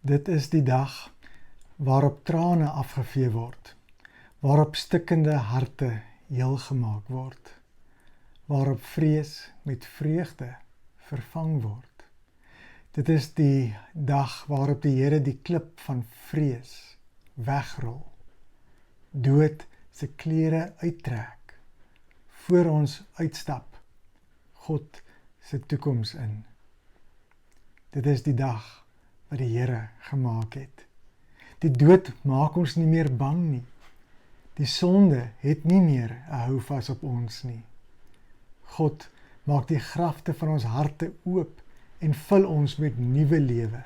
Dit is die dag waarop trane afgevee word, waarop stikkende harte heel gemaak word, waarop vrees met vreugde vervang word. Dit is die dag waarop die Here die klip van vrees wegrol, dood se klere uittrek, voor ons uitstap, God se toekoms in. Dit is die dag wat die Here gemaak het. Die dood maak ons nie meer bang nie. Die sonde het nie meer 'n houvas op ons nie. God maak die grafte van ons harte oop en vul ons met nuwe lewe.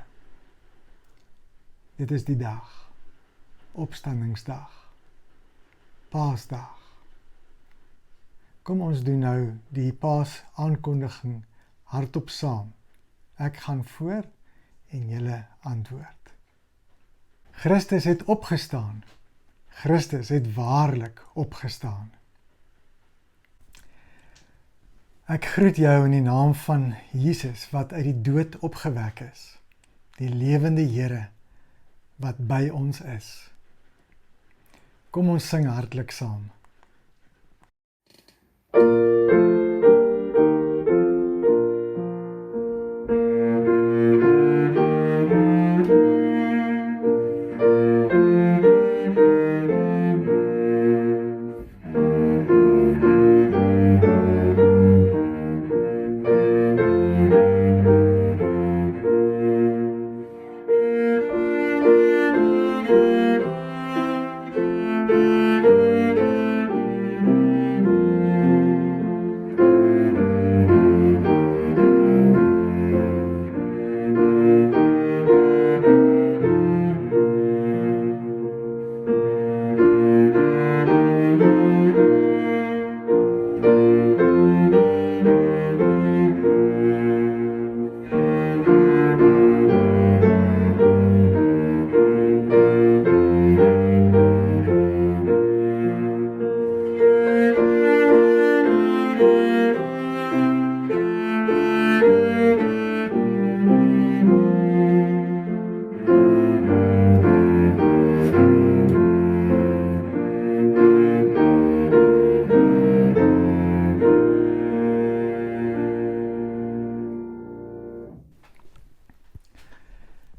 Dit is die dag, opstandingsdag, Paasdag. Kom ons doen nou die Paas aankondiging hardop saam. Ek gaan voor en julle antwoord. Christus het opgestaan. Christus het waarlik opgestaan. Ek groet jou in die naam van Jesus wat uit die dood opgewek is, die lewende Here wat by ons is. Kom ons sing hartlik saam.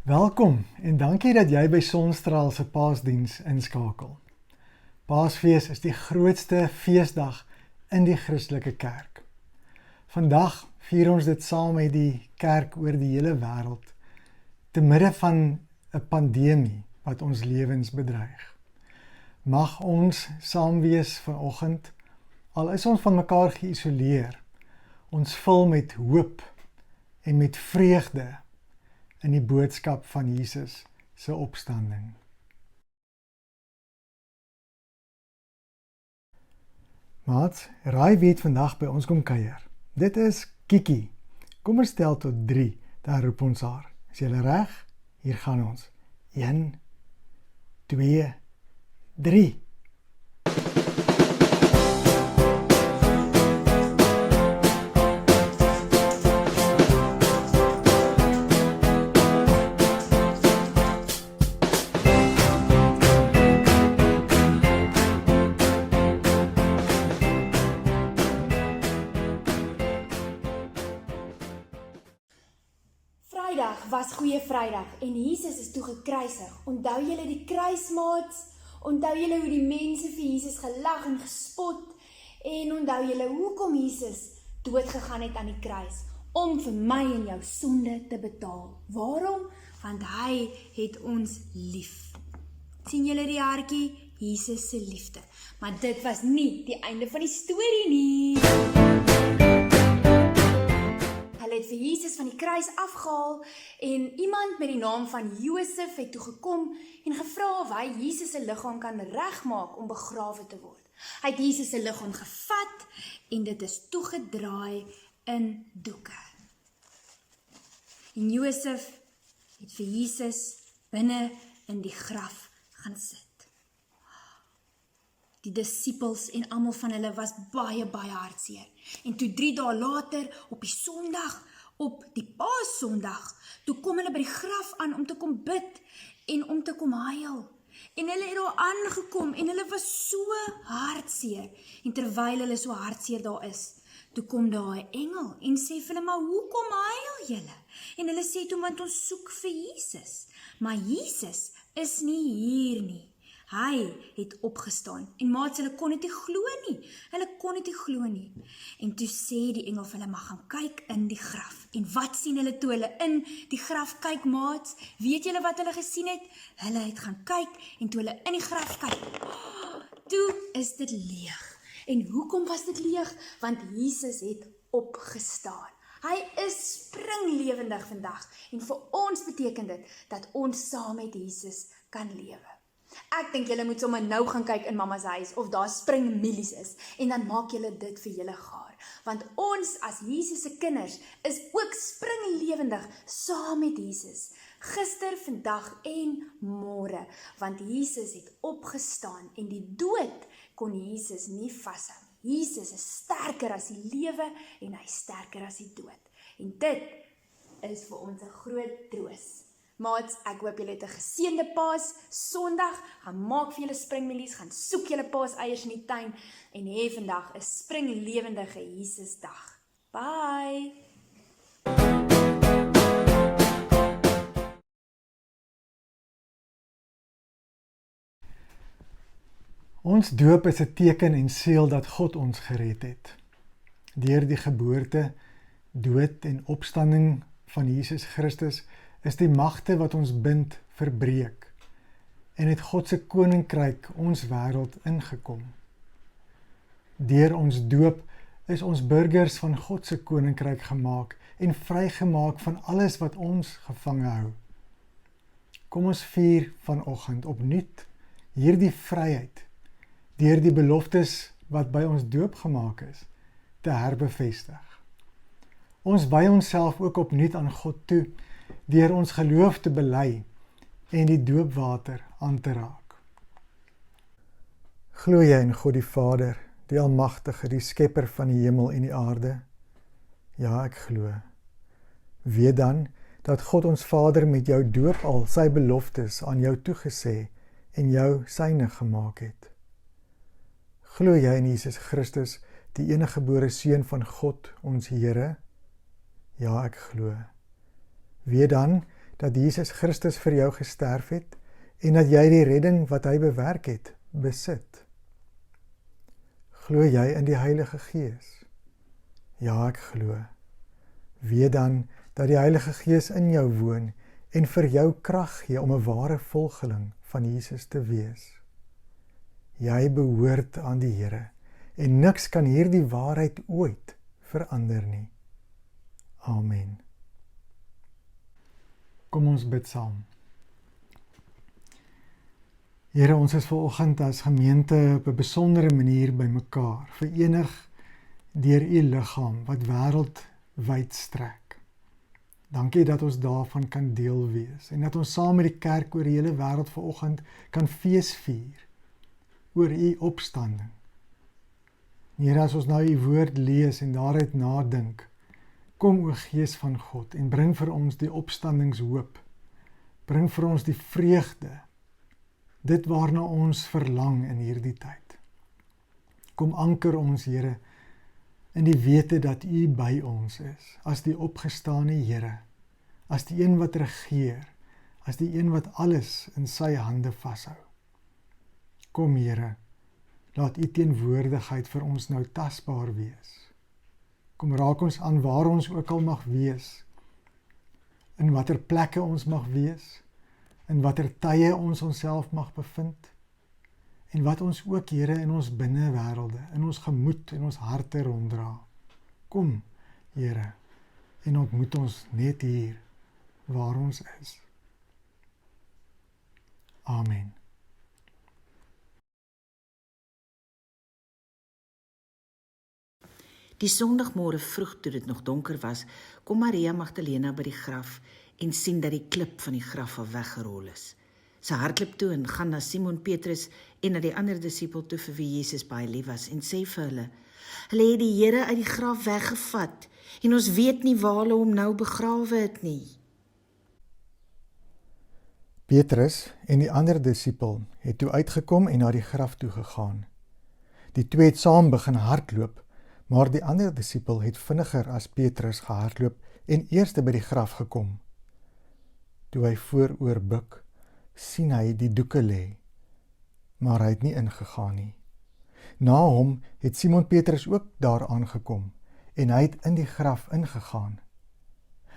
Welkom en dankie dat jy by Sonstraal se Paasdiens inskakel. Paasfees is die grootste feesdag in die Christelike kerk. Vandag vier ons dit saam met die kerk oor die hele wêreld, te midde van 'n pandemie wat ons lewens bedreig. Mag ons saam wees vanoggend, al is ons van mekaar geïsoleer, ons vul met hoop en met vreugde in die boodskap van Jesus se opstanding. Maat, raai wie het vandag by ons kom kuier? Dit is Kiki. Kom ons tel tot 3, daar roep ons haar. Is julle reg? Hier gaan ons. 1, 2, 3. Vrydag was Goeie Vrydag en Jesus is toe gekruisig. Onthou julle die kruismaats? Onthou julle hoe die mense vir Jesus gelag en gespot? En onthou julle hoekom Jesus dood gegaan het aan die kruis? Om vir my en jou sonde te betaal. Waarom? Want hy het ons lief. Sien julle die hartjie? Jesus se liefde. Maar dit was nie die einde van die storie nie. Hulle het vir Jesus van die kruis afgehaal en iemand met die naam van Josef het toe gekom en gevra of hy Jesus se liggaam kan regmaak om begrawe te word. Hy het Jesus se liggaam gevat en dit is toegedraai in doeke. En Josef het vir Jesus binne in die graf gaan sit. Die disippels en almal van hulle was baie hartseer. En toe 3 dae later, op die Sondag, Op die Paasondag, toe kom hulle by die graf aan om te kom bid en om te kom huil. En hulle het daar aangekom en hulle was so hartseer. En terwyl hulle so hartseer daar is, toe kom daar 'n engel en sê vir hulle, maar hoekom huil julle? En hulle sê toe, want ons soek vir Jesus. Maar Jesus is nie hier nie. Hy het opgestaan. En maats, hulle kon dit nie glo nie. Hulle kon dit nie glo nie. En toe sê die engel vir hulle, maar gaan kyk in die graf. En wat sien hulle toe hulle in die graf kyk, maats? Weet julle wat hulle gesien het? Hulle het gaan kyk en toe hulle in die graf kyk, toe is dit leeg. En hoekom was dit leeg? Want Jesus het opgestaan. Hy is springlewendig vandag. En vir ons beteken dit dat ons saam met Jesus kan lewe. Ek dink julle moet sommer nou gaan kyk in mamma's huis of daar springmielies is en dan maak julle dit vir julle gaar. Want ons as Jesus se kinders is ook springlewendig saam met Jesus. Gister, vandag en môre. Want Jesus het opgestaan en die dood kon Jesus nie vashou. Jesus is sterker as die lewe en hy is sterker as die dood. En dit is vir ons 'n groot troos. Maats, ek hoop julle het 'n geseënde Paas Sondag. Gaan maak vir julle springmielies, gaan soek julle paaseiers in die tuin en hê vandag 'n springlewendige Jesusdag. Bye. Ons doop is 'n teken en seël dat God ons gered het. Deur die geboorte, dood en opstanding van Jesus Christus is die magte wat ons bind verbreek en het God se koninkryk ons wêreld ingekom. Deur ons doop is ons burgers van God se koninkryk gemaak en vrygemaak van alles wat ons gevange hou. Kom ons vier vanoggend opnuut hierdie vryheid deur die beloftes wat by ons doop gemaak is, te herbevestig. Ons wy onsself ook opnuut aan God toe, deur ons geloof te bely en die doopwater aan te raak. Glo jy in God die Vader, die Almagtige, die Skepper van die hemel en die aarde? Ja, ek glo. Weet dan dat God ons Vader met jou doop al sy beloftes aan jou toegesê en jou syne gemaak het. Glo jy in Jesus Christus, die eniggebore Seun van God, ons Here? Ja, ek glo. Weet dan dat Jesus Christus vir jou gesterf het en dat jy die redding wat hy bewerk het, besit. Glo jy in die Heilige Gees? Ja, ek glo. Weet dan dat die Heilige Gees in jou woon en vir jou krag gee om 'n ware volgeling van Jesus te wees. Jy behoort aan die Here en niks kan hierdie waarheid ooit verander nie. Amen. Kom ons bid saam. Here, ons is vanoggend as gemeente op 'n besondere manier bymekaar, verenig deur u liggaam wat wêreldwyd strek. Dankie dat ons daarvan kan deel wees en dat ons saam met die kerk oor die hele wêreld vanoggend kan feesvier oor u opstanding. Here, as ons nou u woord lees en daaruit nadink, kom o Gees van God en bring vir ons die opstandingshoop. Bring vir ons die vreugde, dit waarna ons verlang in hierdie tyd. Kom anker ons, Here, in die wete dat u by ons is, as die opgestane Here, as die een wat regeer, as die een wat alles in sy hande vashou. Kom, Here, laat u teenwoordigheid vir ons nou tasbaar wees. Kom raak ons aan waar ons ook al mag wees, in watter plekke ons mag wees, in watter tye ons onsself mag bevind, en wat ons ook, Here, in ons binnewêrelde, in ons gemoed en ons harte ronddra. Kom, Here, en ontmoet ons net hier, waar ons is. Amen. Die Sondagmôre vroeg toe dit nog donker was, kom Maria Magdalena by die graf en sien dat die klip van die graf al weggerol is. Sy hardloop toe en gaan na Simon Petrus en na die ander disipel toe vir wie Jesus baie lief was en sê vir hulle, Hulle het die Here uit die graf weggevat en ons weet nie waar hulle hom nou begrawe het nie. Petrus en die ander disipel het toe uitgekom en na die graf toe gegaan. Die twee het saam begin hardloop, maar die ander disipel het vinniger as Petrus gehardloop en eerste by die graf gekom. Toe hy vooroor buig, sien hy die doeke lê, maar hy het nie ingegaan nie. Na hom het Simon Petrus ook daar aangekom en hy het in die graf ingegaan.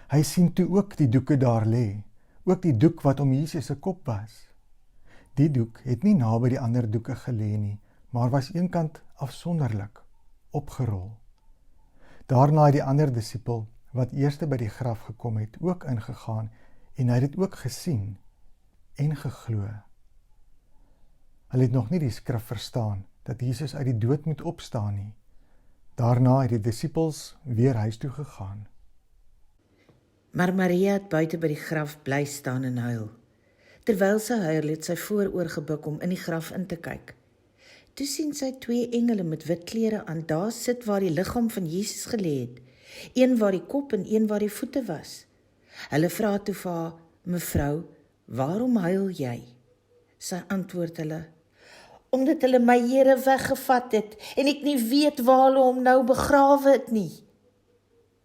Hy sien toe ook die doeke daar lê, ook die doek wat om Jesus se kop was. Die doek het nie naby die ander doeke gelê nie, maar was eenkant afsonderlik, opgerol. Daarna het die ander disipel, wat eerste by die graf gekom het, ook ingegaan en hy het dit ook gesien en geglo. Hulle het nog nie die skrif verstaan, dat Jesus uit die dood moet opstaan nie. Daarna het die disipels weer huis toe gegaan. Maar Maria het buite by die graf bly staan en huil. Terwyl sy huil, het sy vooroor gebuk om in die graf in te kyk. Toe sien sy twee engele met wit klere aan daar sit waar die liggaam van Jesus gelê het, een waar die kop en een waar die voete was. Hulle vra toe vir haar, "Mevrou, waarom huil jy?" Sy antwoord hulle, "Omdat hulle my Here weggevat het en ek nie weet waar hulle hom nou begrawe het nie."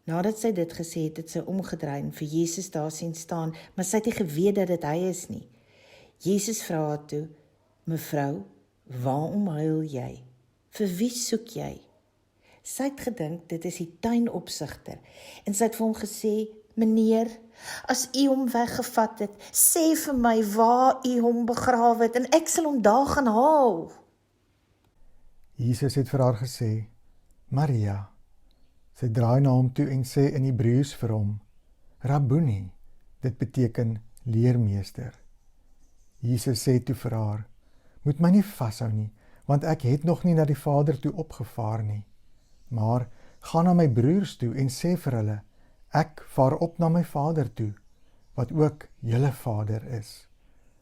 Nadat sy dit gesê het, het sy omgedraai en vir Jesus daar sien staan, maar sy het nie geweet dat dit hy is nie. Jesus vra haar toe, "Mevrou, waarom huil jy? Vir wie soek jy?" Sy het gedink dit is die tuinopsigter en sy het vir hom gesê, "Meneer, as u hom weggevat het, sê vir my waar u hom begrawe het en ek sal hom daar gaan haal." Jesus het vir haar gesê, "Maria." Sy draai na hom toe en sê in Hebreëus vir hom, "Rabboni." Dit beteken leermeester. Jesus sê toe vir haar, "Moet my nie vashou nie, want ek het nog nie na die Vader toe opgevaar nie. Maar gaan na my broers toe en sê vir hulle, ek vaar op na my Vader toe, wat ook julle Vader is,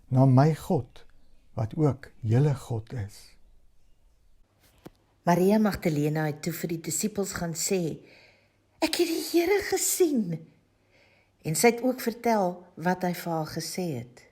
na my God, wat ook julle God is." Maria Magdalena het toe vir die disippels gaan sê, "Ek het die Here gesien." En sy het ook vertel wat hy vir haar gesê het.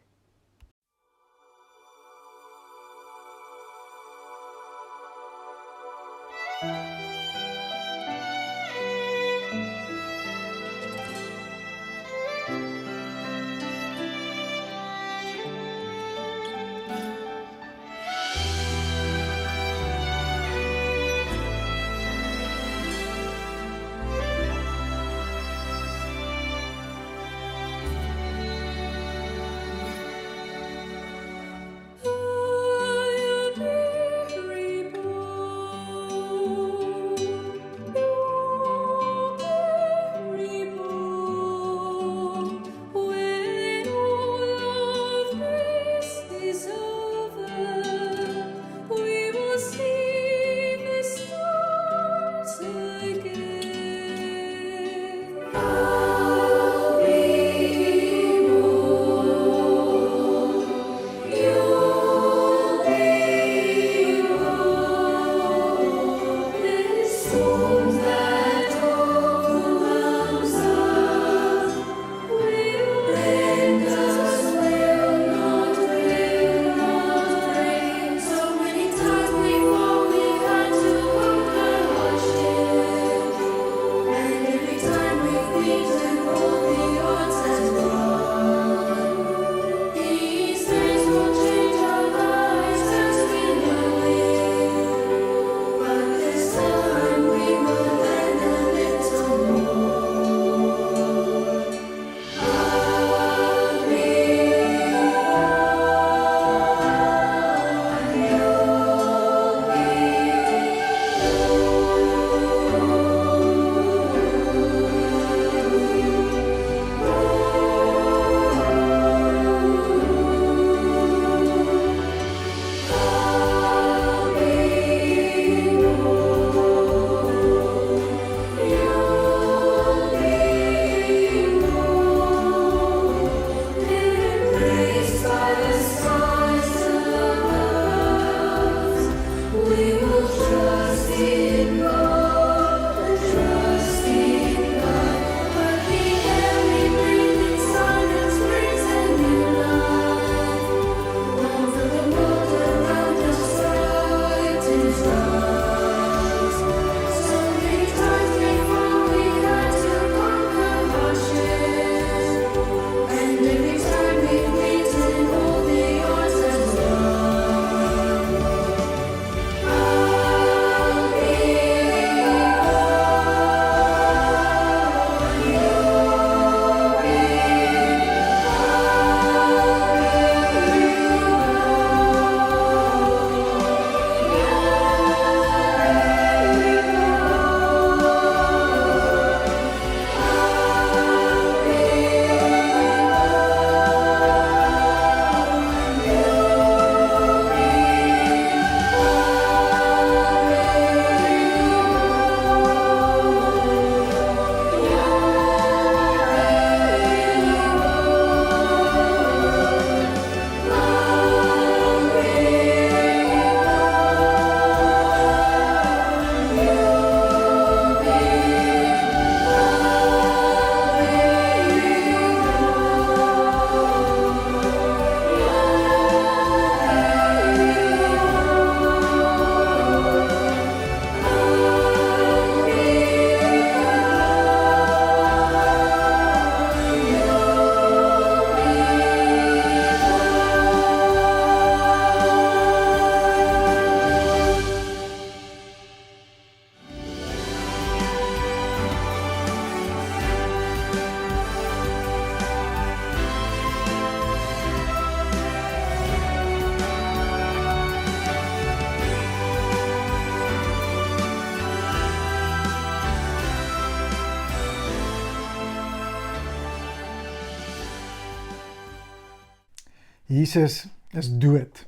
Jesus is dood.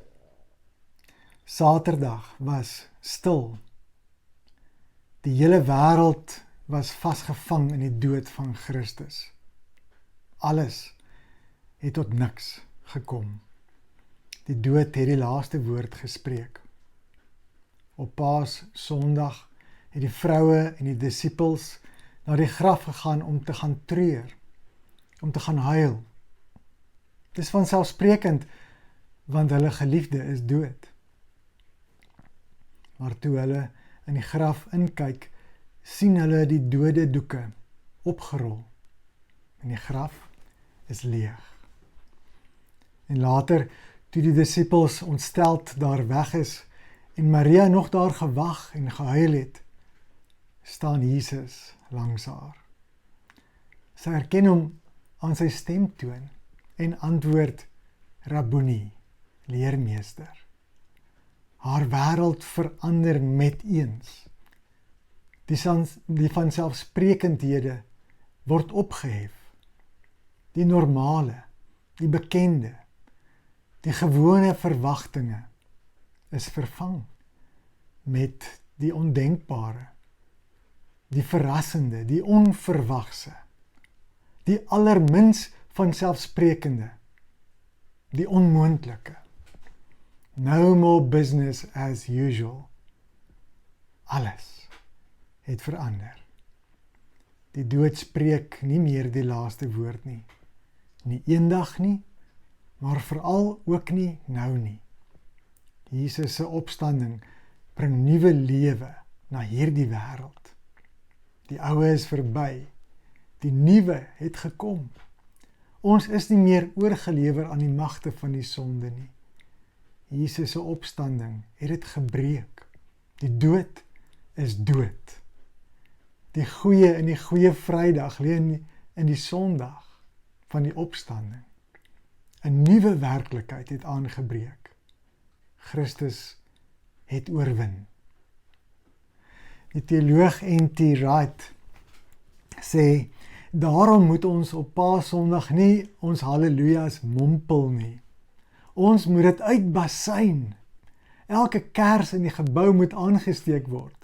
Saterdag was stil. Die hele wêreld was vasgevang in die dood van Christus. Alles het tot niks gekom. Die dood het die laaste woord gespreek. Op Paas-Sondag het die vroue en die disippels na die graf gegaan om te gaan treur, om te gaan huil. Dit is vanselfsprekend, want hulle geliefde is dood. Maar toe hulle in die graf inkyk, sien hulle die dode doeke opgerol. En die graf is leeg. En later, toe die disippels ontsteld daar weg is, en Maria nog daar gewag en gehuil het, staan Jesus langs haar. Sy herken hom aan sy stemtoon en antwoord, Rabboni, leermeester. Haar wêreld verander met eens. Die vanselfsprekendhede word opgehef. Die normale, die bekende, die gewone verwagtinge is vervang met die ondenkbare, die verrassende, die onverwagse, die allermins vanselfsprekende, die onmoontlike. No more business as usual. Alles het verander. Die dood spreek nie meer die laaste woord nie. Nie eendag nie, maar veral ook nie nou nie. Jesus se opstanding bring nuwe lewe na hierdie wêreld. Die ou is verby, die nuwe het gekom. Ons is nie meer oorgelewer aan die magte van die sonde nie. Jesus se opstanding het dit gebreek. Die dood is dood. Die goeie in die goeie Vrydag lê in die Sondag van die opstanding. 'n nuwe werklikheid het aangebreek. Christus het oorwin. Die teoloog N.T. Wright sê, daarom moet ons op Paasondag nie ons halleluja's mompel nie. Ons moet dit uitbasuin. Elke kers in die gebou moet aangesteek word.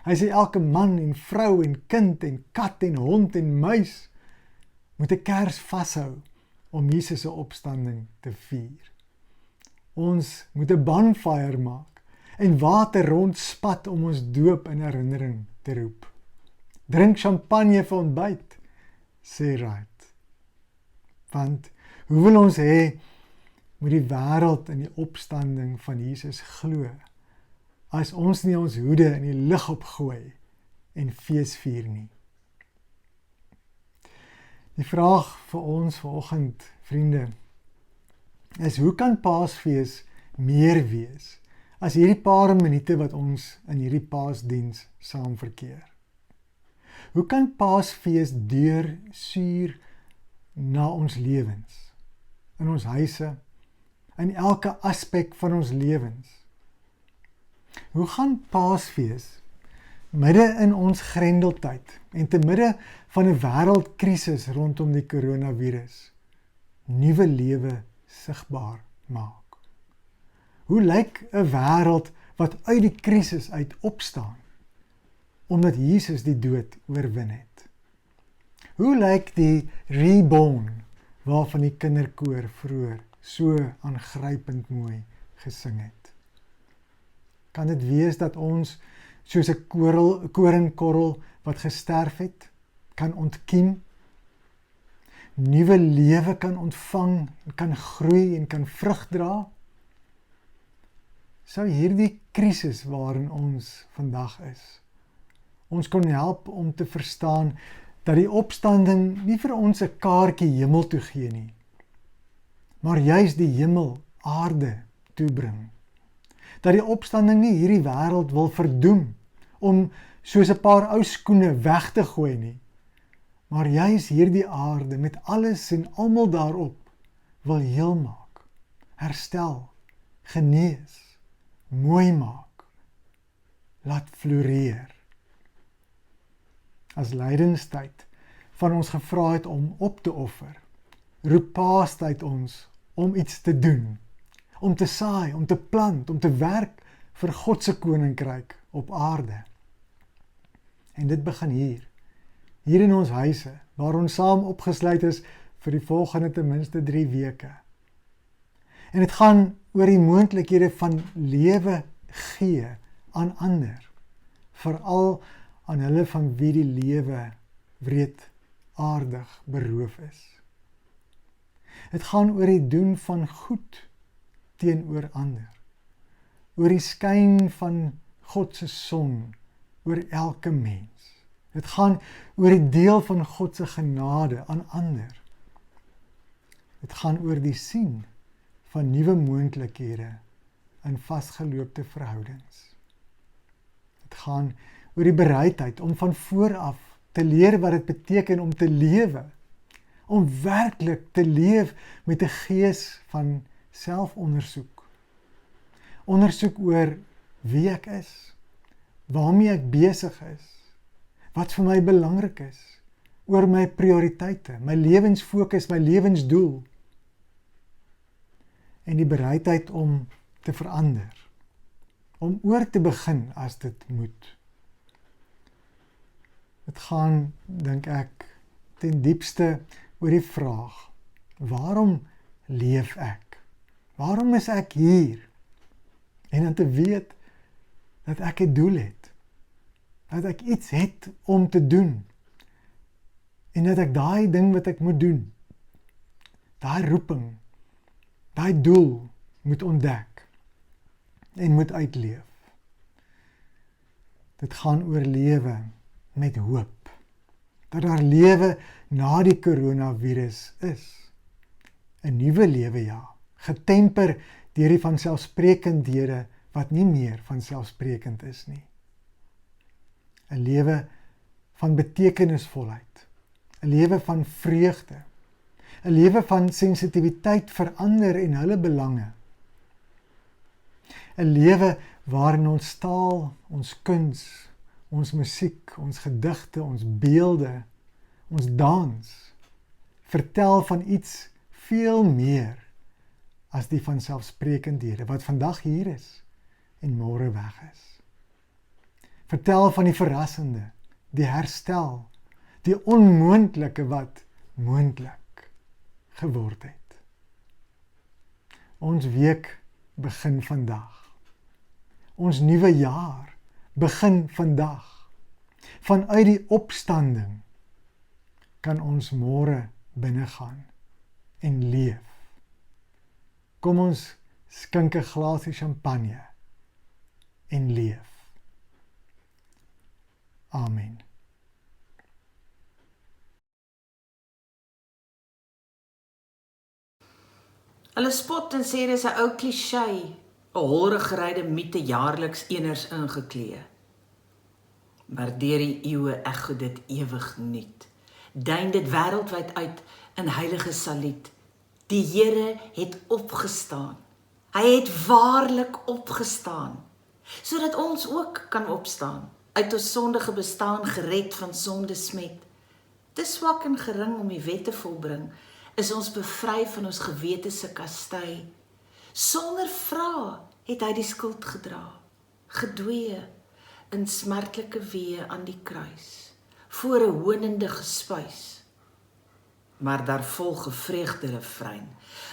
Hy sê elke man en vrou en kind en kat en hond en muis moet 'n kers vashou om Jesus se opstanding te vier. Ons moet 'n bonfire maak en water rondspat om ons doop in herinnering te roep. Drink champagne vir ontbyt, sê Wright. Want hoe wil ons hê moet die wêreld in die opstanding van Jesus glo, as ons nie ons hoede in die lug opgooi en feesvier nie. Die vraag vir ons vanoggend, vriende, is hoe kan Paasfees meer wees as hierdie paar minute wat ons in hierdie Paasdiens saam verkeer? Hoe kan Paasfees deursuur na ons lewens, in ons huise, in elke aspek van ons lewens? Hoe gaan Paasfees midde in ons grendeltyd en te midde van 'n wêreldkrisis rondom die coronavirus nuwe lewe sigbaar maak? Hoe lyk 'n wêreld wat uit die krisis uit opstaan omdat Jesus die dood oorwin het? Hoe lyk die reborn waarvan die kinderkoor vroeër so aangrypend mooi gesing het? Kan dit wees dat ons soos 'n koringkorrel wat gesterf het, kan ontkiem, nuwe lewe kan ontvang, kan groei en kan vrug dra? Sou hierdie krisis waarin ons vandag is, ons kon help om te verstaan dat die opstanding nie vir ons 'n kaartjie hemel toe gee nie, maar juis die hemel aarde toebring. Dat die opstanding nie hierdie wêreld wil verdoem, om soos 'n paar ou skoene weg te gooi nie, maar juis hierdie aarde met alles en almal daarop wil heel maak, herstel, genees, mooi maak, laat floreer. As lydenstyd van ons gevra het om op te offer, roep Paastyd ons om iets te doen, om te saai, om te plant, om te werk vir God se koninkryk op aarde. En dit begin hier in ons huise, waar ons saam opgesluit is vir die volgende ten minste 3 weke. En dit gaan oor die moontlikhede van lewe gee aan ander, veral aan hulle van wie die lewe wreedaardig beroof is. Dit gaan oor die doen van goed teenoor ander, oor die skyn van God se son oor elke mens. Dit gaan oor die deel van God se genade aan ander. Dit gaan oor die sien van nuwe moontlikhede in vasgeloopte verhoudings. Dit gaan oor die bereidheid om van vooraf te leer wat dit beteken om te lewe, om werklik te leef met 'n gees van selfondersoek. Ondersoek oor wie ek is, waarmee ek besig is, wat vir my belangrik is, oor my prioriteite, my lewensfokus, my lewensdoel. En die bereidheid om te verander, om oor te begin as dit moet. Dit gaan, dink ek, ten diepste oor die vraag, waarom leef ek? Waarom is ek hier? En dan te weet dat ek 'n doel het, dat ek iets het om te doen, en dat ek daai ding wat ek moet doen, daai roeping, daai doel moet ontdek en moet uitleef. Dit gaan oor lewe met hoop, dat daar lewe na die coronavirus is. 'n nuwe lewe, ja, getemper deur die vanselfsprekendhede wat nie meer vanselfsprekend is nie. 'n lewe van betekenisvolheid, 'n lewe van vreugde, 'n lewe van sensitiwiteit vir ander en hulle belange. 'n lewe waarin ons taal, ons kuns, ons musiek, ons gedigte, ons beelde, ons dans, vertel van iets veel meer as die vanselfsprekendhede wat vandag hier is en môre weg is. Vertel van die verrassende, die herstel, die onmoontlike wat moontlik geword het. Ons week begin vandag. Ons nuwe jaar begin vandag. Vanuit die opstanding kan ons môre binnegaan en leef. Kom ons skink 'n glasie champagne en leef. Amen. Hulle spot en sê dis 'n ou kliseë, 'n holregeryde mite jaarliks eeners ingeklee. Maar deur die eeue ego dit ewig nuut. Duin dit wêreldwyd uit in heilige saluut. Die Here het opgestaan. Hy het waarlik opgestaan, sodat ons ook kan opstaan, uit ons sondige bestaan gered van sonde smet. Te swak en gering om die wet te volbring, is ons bevry van ons gewete se kastei. Sonder vra het hy die skuld gedra, gedwee in smertelike weë aan die kruis, voor 'n honende gespuis. Maar daar volg 'n vreugde refrein,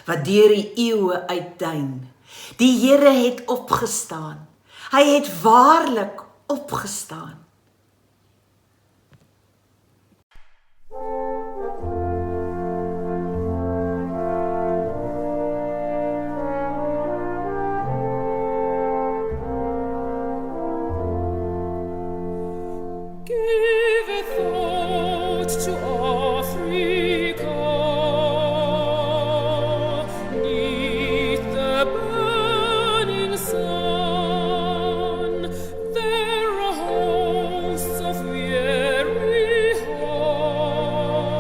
wat deur die eeue uitduin. Die Here het opgestaan, hy het waarlik opgestaan. There are hosts of weary hearts.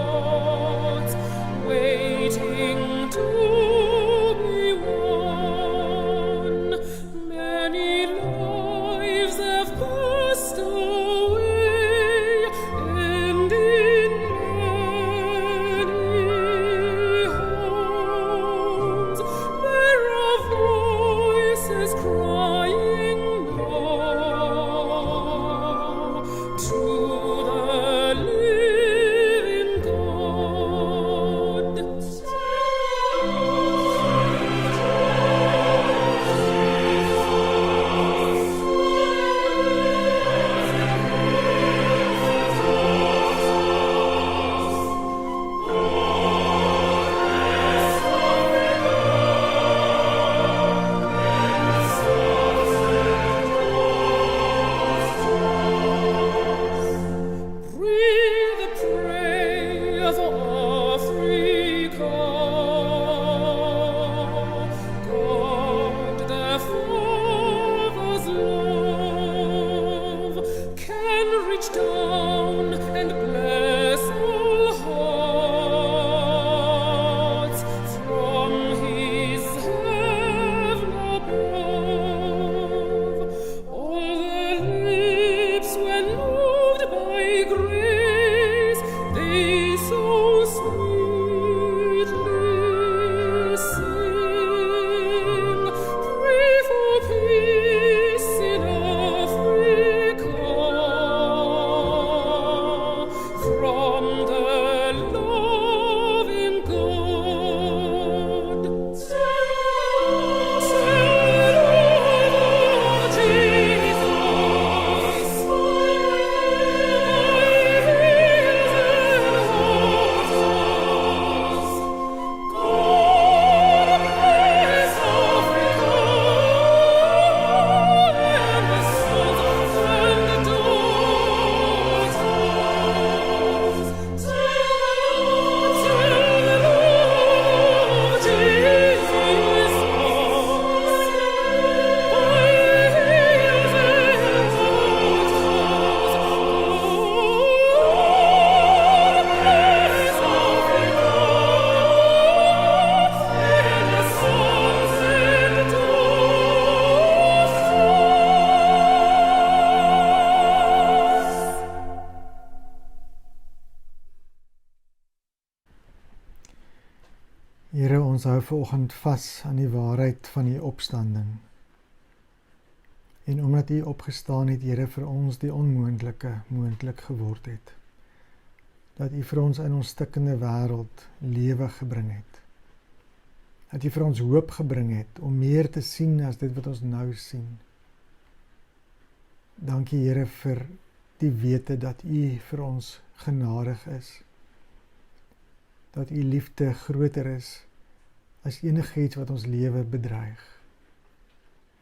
Here, ons hou vanoggend vas aan die waarheid van die opstanding. En omdat U opgestaan het, Here, vir ons die onmoontlike moontlik geword het. Dat U vir ons in ons stikkende wêreld lewe gebring het. Dat U vir ons hoop gebring het om meer te sien as dit wat ons nou sien. Dankie, Here, vir die wete dat U vir ons genadig is. Dat U liefde groter is as enigiets wat ons lewe bedreig.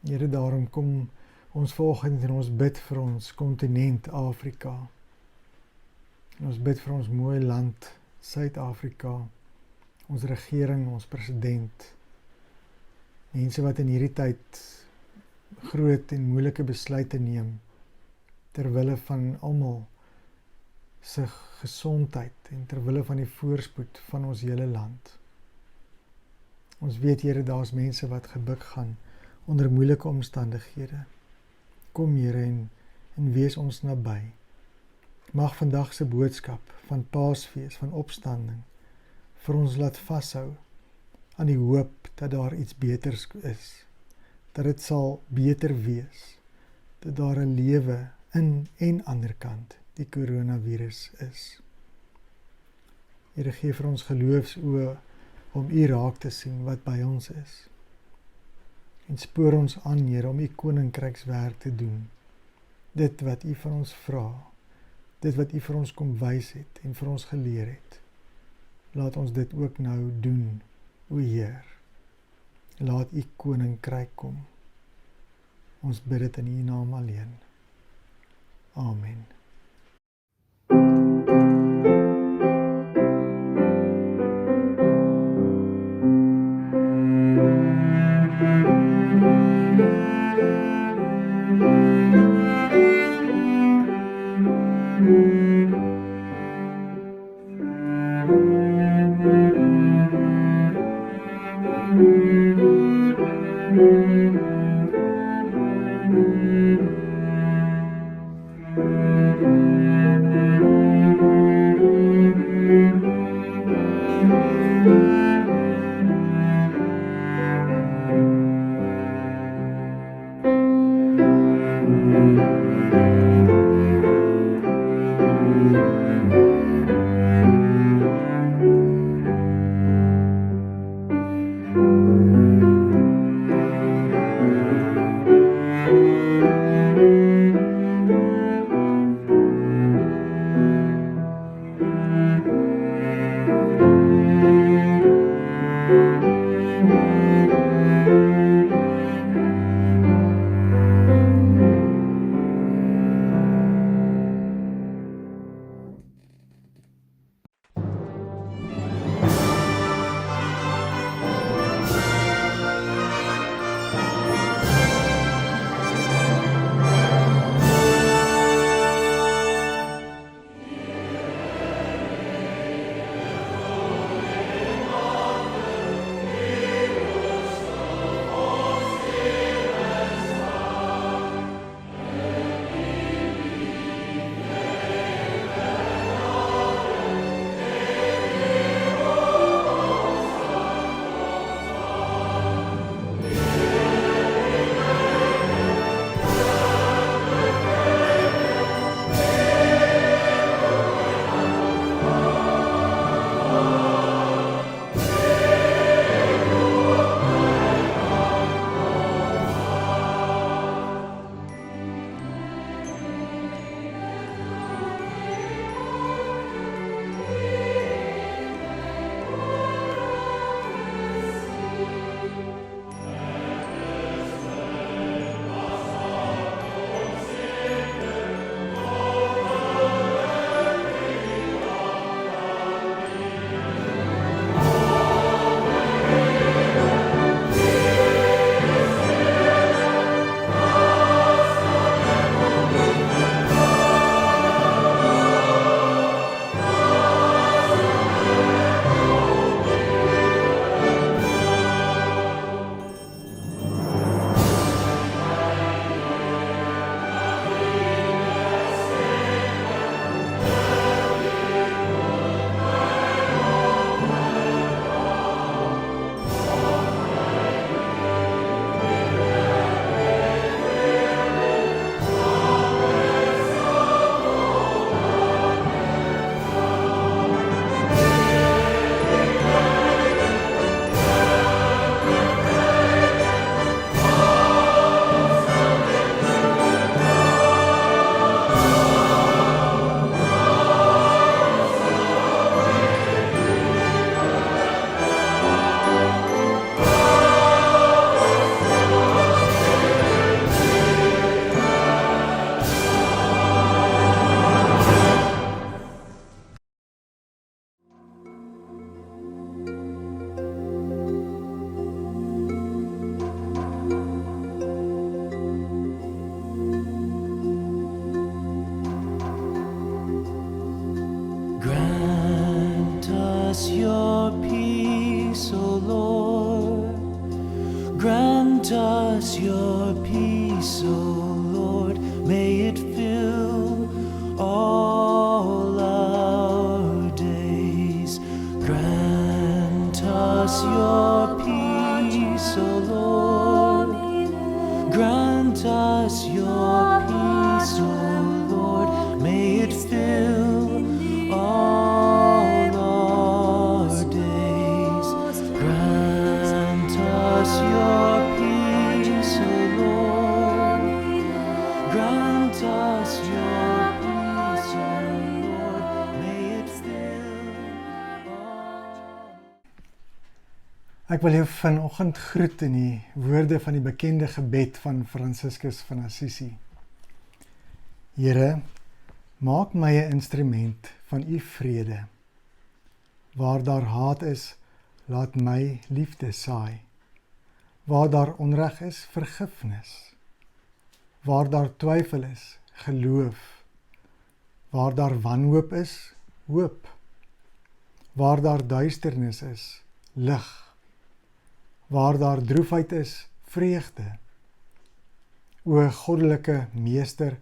Here, daarom kom ons vanoggend en ons bid vir ons kontinent Afrika. En ons bid vir ons mooi land Suid-Afrika, ons regering, ons president, mense wat in hierdie tyd groot en moeilike besluite neem, terwille van almal se gesondheid en terwille van die voorspoed van ons hele land. Ons weet, Here, daar's mense wat gebuk gaan onder moeilike omstandighede. Kom, Here, en wees ons naby. Mag vandag se boodskap van Paasfees, van opstanding, vir ons laat vashou aan die hoop dat daar iets beters is, dat dit sal beter wees, dat daar 'n lewe in en ander kant die coronavirus is. Here, gee vir ons geloofsoë om U raak te sien wat by ons is. En spoor ons aan, Here, om U koninkrykswerk te doen. Dit wat U van ons vra, dit wat U vir ons kom wys het en vir ons geleer het. Laat ons dit ook nou doen, o Heer. Laat U koninkryk kom. Ons bid dit in U naam alleen. Amen. your peace, O Lord. Grant us your peace, O Lord. May it fill all our days. Grant us your peace, O Lord. Grant us your peace, O Lord. May it fill all our days. Grant us your peace, O Lord. Grant us your peace, O Lord. May it fill all. Ek wil jou vanoggend groet in die woorde van die bekende gebed van Franciscus van Assisi. Here, maak my 'n instrument van u vrede. Waar daar haat is, laat my liefde saai. Waar daar onreg is, vergifnis. Waar daar twyfel is, geloof. Waar daar wanhoop is, hoop. Waar daar duisternis is, lig. Waar daar droefheid is, vreugde. O goddelike Meester,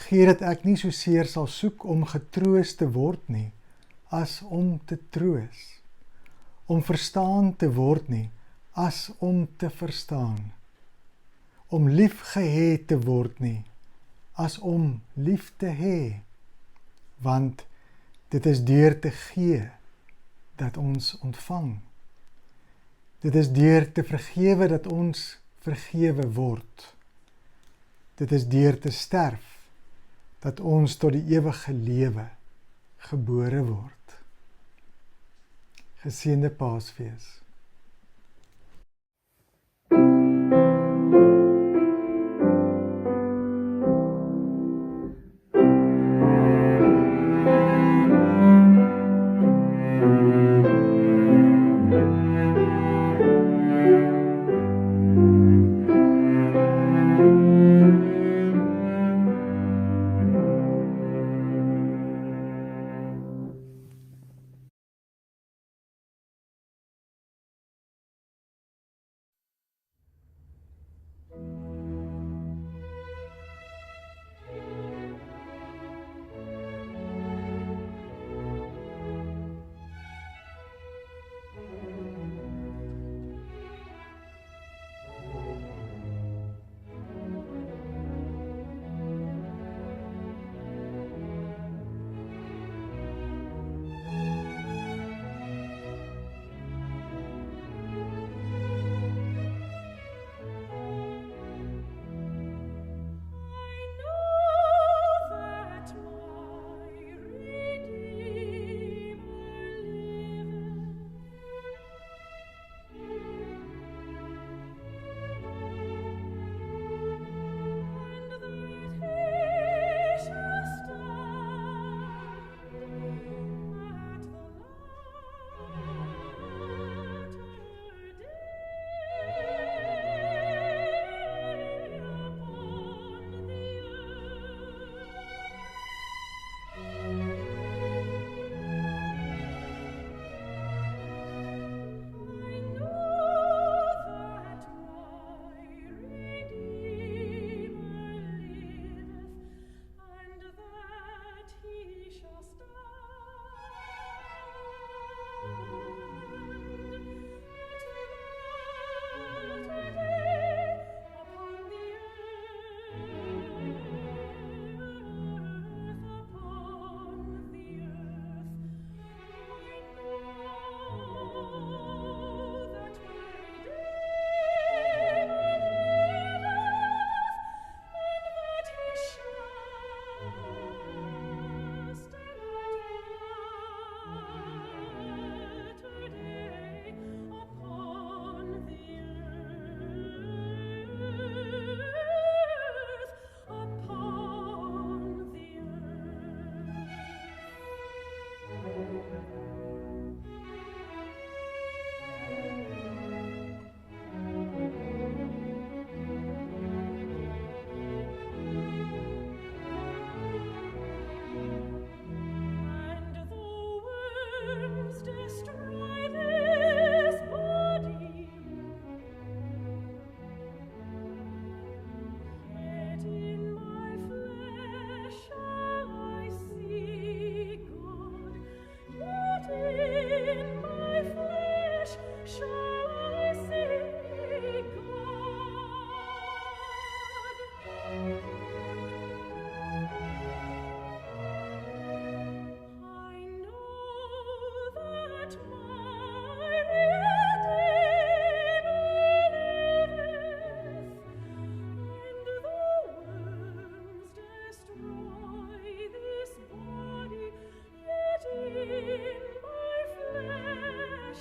gee dat ek nie so seer sal soek om getroos te word nie, as om te troos. Om verstaan te word nie, as om te verstaan. Om lief gehê te word nie, as om lief te hê. Want dit is deur te gee, dat ons ontvang. Dit is deur te vergewe dat ons vergewe word. Dit is deur te sterf dat ons tot die ewige lewe gebore word. Geseënde Paasfees.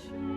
Hush.